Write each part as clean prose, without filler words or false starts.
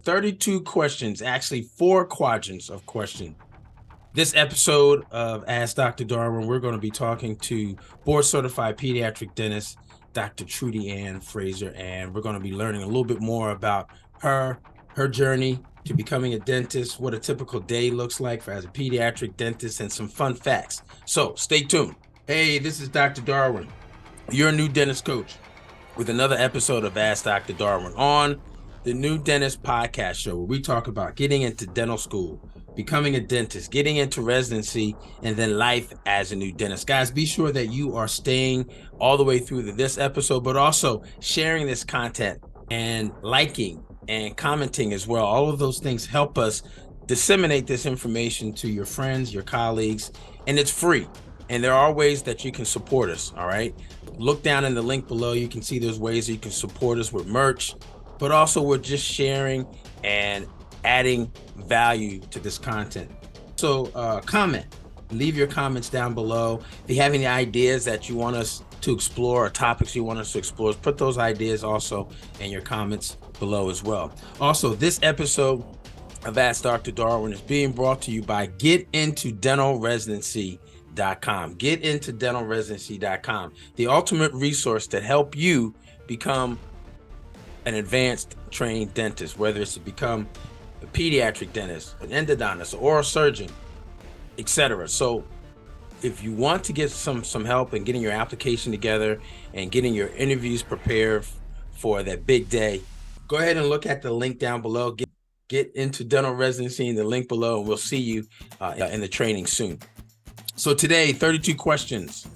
32 questions, actually 4 quadrants of question. This episode of Ask Dr. Darwin, we're going to be talking to board-certified pediatric dentist, Dr. Trudy Ann Fraser, and we're going to be learning a little bit more about her journey to becoming a dentist, what a typical day looks like as a pediatric dentist, and some fun facts. So stay tuned. Hey, this is Dr. Darwin, your new dentist coach, with another episode of Ask Dr. Darwin on the New Dentist Podcast Show, where we talk about getting into dental school, becoming a dentist, getting into residency, and then life as a new dentist. Guys, be sure that you are staying all the way through to this episode, but also sharing this content and liking and commenting as well. All of those things help us disseminate this information to your friends, your colleagues, and it's free. And there are ways that you can support us, all right? Look down in the link below. You can see there's ways that you can support us with merch, but also we're just sharing and adding value to this content. So comment, leave your comments down below. If you have any ideas that you want us to explore or topics you want us to explore, put those ideas also in your comments below as well. Also, this episode of Ask Dr. Darwin is being brought to you by GetIntoDentalResidency.com. GetIntoDentalResidency.com, the ultimate resource to help you become an advanced trained dentist, whether it's to become a pediatric dentist, an endodontist, or a surgeon, etc. So if you want to get some help in getting your application together and getting your interviews prepared for that big day, go ahead and look at the link down below. Get into dental residency in the link below, and we'll see you in the training soon. So today, 32 questions.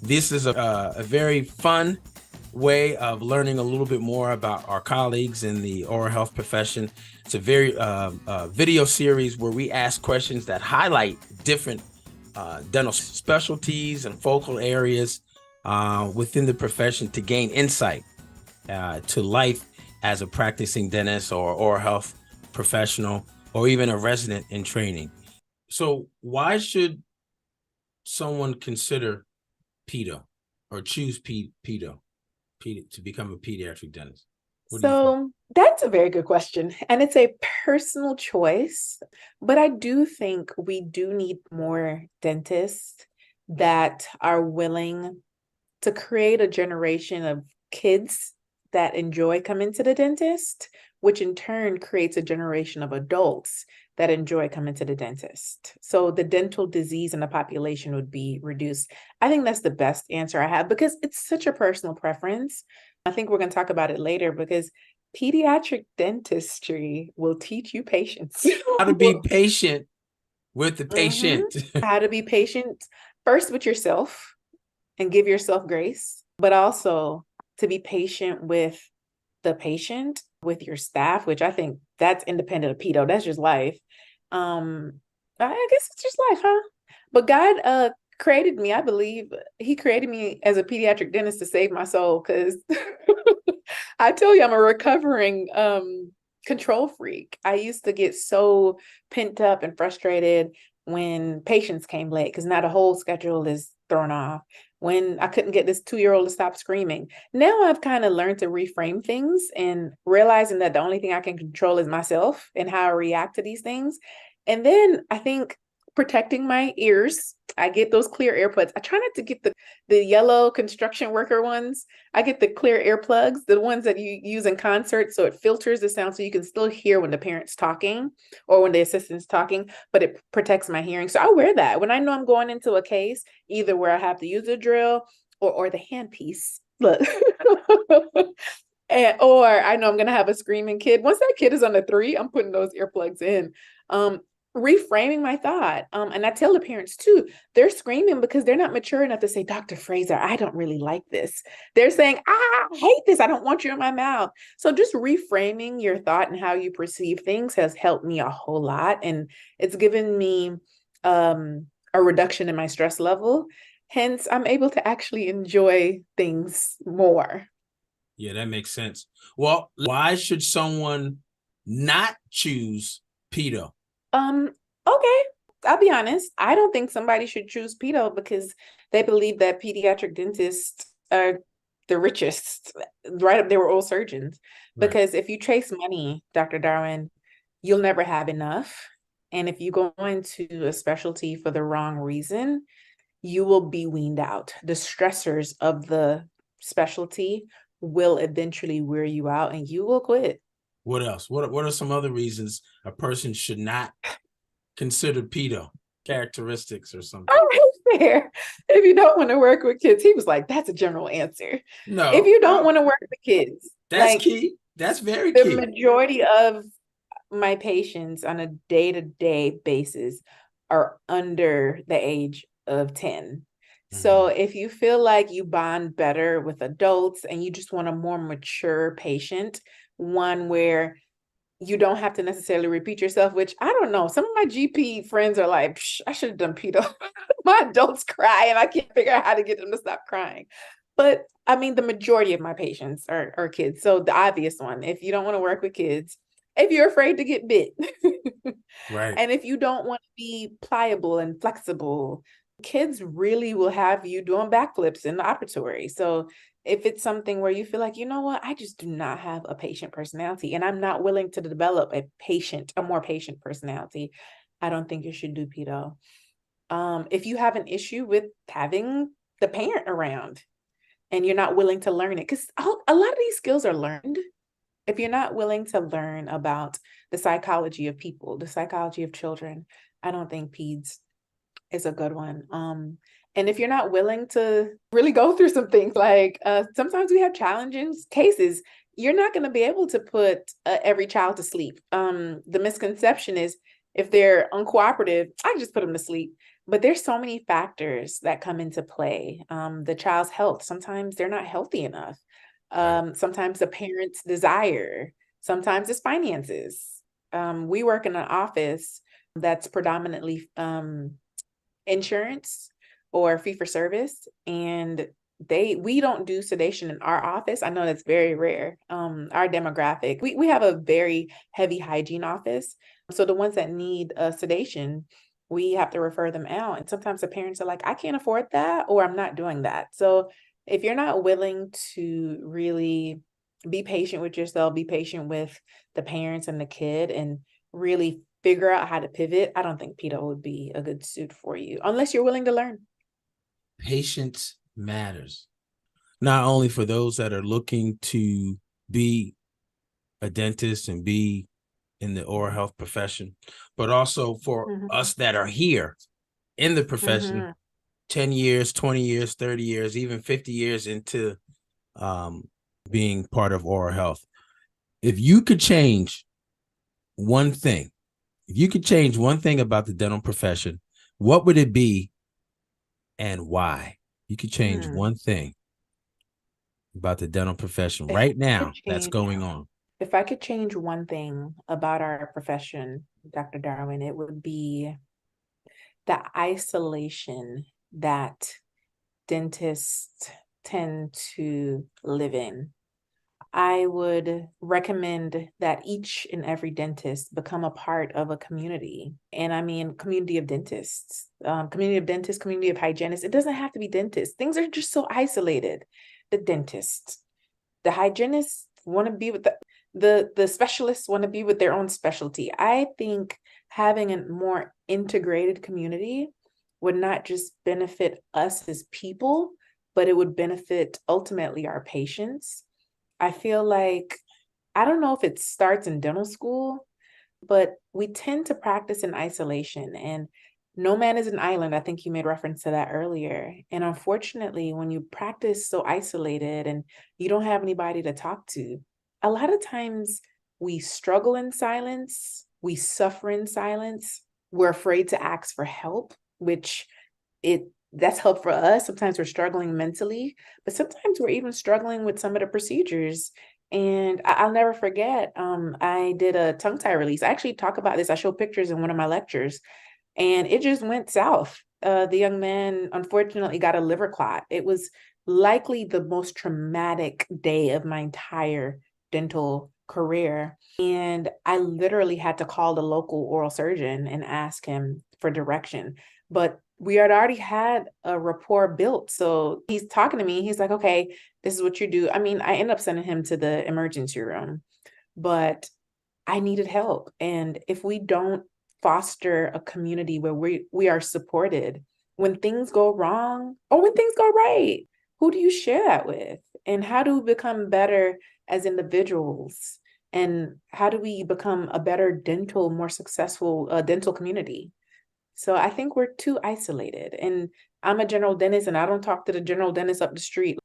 This is a very fun way of learning a little bit more about our colleagues in the oral health profession. It's a very video series where we ask questions that highlight different dental specialties and focal areas within the profession to gain insight to life as a practicing dentist or oral health professional, or even a resident in training. So why should someone consider pedo or choose pedo to become a pediatric dentist? So that's a very good question. And it's a personal choice, but I do think we do need more dentists that are willing to create a generation of kids that enjoy coming to the dentist, which in turn creates a generation of adults that enjoy coming to the dentist. So the dental disease in the population would be reduced. I think that's the best answer I have because it's such a personal preference. I think we're going to talk about it later because pediatric dentistry will teach you patience. How to be patient with the patient. How to be patient first with yourself and give yourself grace, but also to be patient with the patient, with your staff, which I think that's independent of pedo. That's just life. I guess it's just life, huh? But God created me. I believe he created me as a pediatric dentist to save my soul, because I tell you, I'm a recovering control freak. I used to get so pent up and frustrated when patients came late because now the whole schedule is thrown off. When I couldn't get this 2-year-old to stop screaming. Now I've kind of learned to reframe things and realizing that the only thing I can control is myself and how I react to these things. And then I think protecting my ears, I get those clear earbuds. I try not to get the yellow construction worker ones. I get the clear earplugs, the ones that you use in concert, so it filters the sound so you can still hear when the parent's talking or when the assistant's talking, but it protects my hearing. So I wear that when I know I'm going into a case, either where I have to use a drill or the handpiece. Look. Or I know I'm going to have a screaming kid. Once that kid is on the 3, I'm putting those earplugs in. Reframing my thought. And I tell the parents too, they're screaming because they're not mature enough to say, Dr. Fraser, I don't really like this. They're saying, I hate this. I don't want you in my mouth. So just reframing your thought and how you perceive things has helped me a whole lot. And it's given me a reduction in my stress level. Hence, I'm able to actually enjoy things more. Yeah, that makes sense. Well, why should someone not choose pedo? Okay. I'll be honest. I don't think somebody should choose pedo because they believe that pediatric dentists are the richest, right up there with oral surgeons. Right. Because if you chase money, Dr. Darwin, you'll never have enough. And if you go into a specialty for the wrong reason, you will be weaned out. The stressors of the specialty will eventually wear you out and you will quit. What else? What are some other reasons a person should not consider pedo characteristics or something? All right, fair. If you don't want to work with kids, he was like, that's a general answer. If No, you don't want to work with kids, that's like key. That's very the key. majority of my patients on a day-to-day basis are under the age of 10. So if you feel like you bond better with adults and you just want a more mature patient, one where you don't have to necessarily repeat yourself, which I don't know. Some of my GP friends are like, I should have done pedo. My adults cry and I can't figure out how to get them to stop crying. But I mean, the majority of my patients are kids. So the obvious one, if you don't want to work with kids, if you're afraid to get bit, Right. and if you don't want to be pliable and flexible, kids really will have you doing backflips in the operatory. So if it's something where you feel like, you know what, I just do not have a patient personality and I'm not willing to develop a more patient personality, I don't think you should do pedo. If you have an issue with having the parent around and you're not willing to learn it, because a lot of these skills are learned. If you're not willing to learn about the psychology of people, the psychology of children, I don't think peds is a good one. And if you're not willing to really go through some things, like sometimes we have challenging cases, you're not going to be able to put every child to sleep. The misconception is if they're uncooperative, I can just put them to sleep. But there's so many factors that come into play. The child's health, sometimes they're not healthy enough. Sometimes the parent's desire, sometimes it's finances. We work in an office that's predominantly insurance or fee for service, and we don't do sedation in our office. I know that's very rare. Our demographic, we have a very heavy hygiene office. So the ones that need sedation, we have to refer them out. And sometimes the parents are like, I can't afford that, or I'm not doing that. So if you're not willing to really be patient with yourself, be patient with the parents and the kid, and really figure out how to pivot, I don't think pedo would be a good suit for you unless you're willing to learn. Patience matters, not only for those that are looking to be a dentist and be in the oral health profession, but also for us that are here in the profession 10 years, 20 years, 30 years, even 50 years into being part of oral health. If you could change one thing, about the dental profession, what would it be and why? You could change one thing about the dental profession right now that's going on. If I could change one thing about our profession, Dr. Darwin, it would be the isolation that dentists tend to live in. I would recommend that each and every dentist become a part of a community. And I mean, community of dentists, community of hygienists. It doesn't have to be dentists. Things are just so isolated. The dentists, the hygienists want to be with the specialists want to be with their own specialty. I think having a more integrated community would not just benefit us as people, but it would benefit ultimately our patients. I feel like, I don't know if it starts in dental school, but we tend to practice in isolation, and no man is an island. I think you made reference to that earlier. And unfortunately, when you practice so isolated and you don't have anybody to talk to, a lot of times we struggle in silence, we suffer in silence, we're afraid to ask for help, which that's help for us. Sometimes we're struggling mentally, but sometimes we're even struggling with some of the procedures. And I'll never forget, I did a tongue tie release. I actually talk about this. I show pictures in one of my lectures, and it just went south. The young man unfortunately got a liver clot. It was likely the most traumatic day of my entire dental career. And I literally had to call the local oral surgeon and ask him for direction. But we had already had a rapport built. So he's talking to me. He's like, okay, this is what you do. I mean, I end up sending him to the emergency room, but I needed help. And if we don't foster a community where we are supported when things go wrong or when things go right, who do you share that with? And how do we become better as individuals? And how do we become a better more successful dental community? So I think we're too isolated. And I'm a general dentist and I don't talk to the general dentist up the street.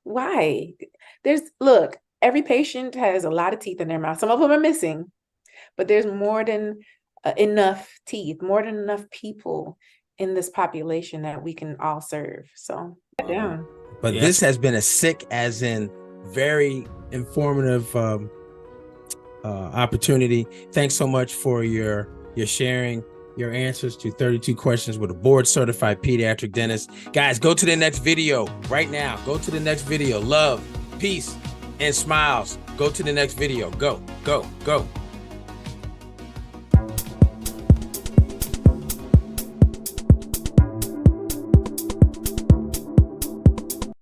Why? Look, every patient has a lot of teeth in their mouth. Some of them are missing, but there's more than enough teeth, more than enough people in this population that we can all serve. So down. But this has been a sick, as in very informative opportunity. Thanks so much for your sharing your answers to 32 questions with a board certified pediatric dentist. Guys, go to the next video right now. Go to the next video. Love, peace, and smiles. Go to the next video. Go, go, go.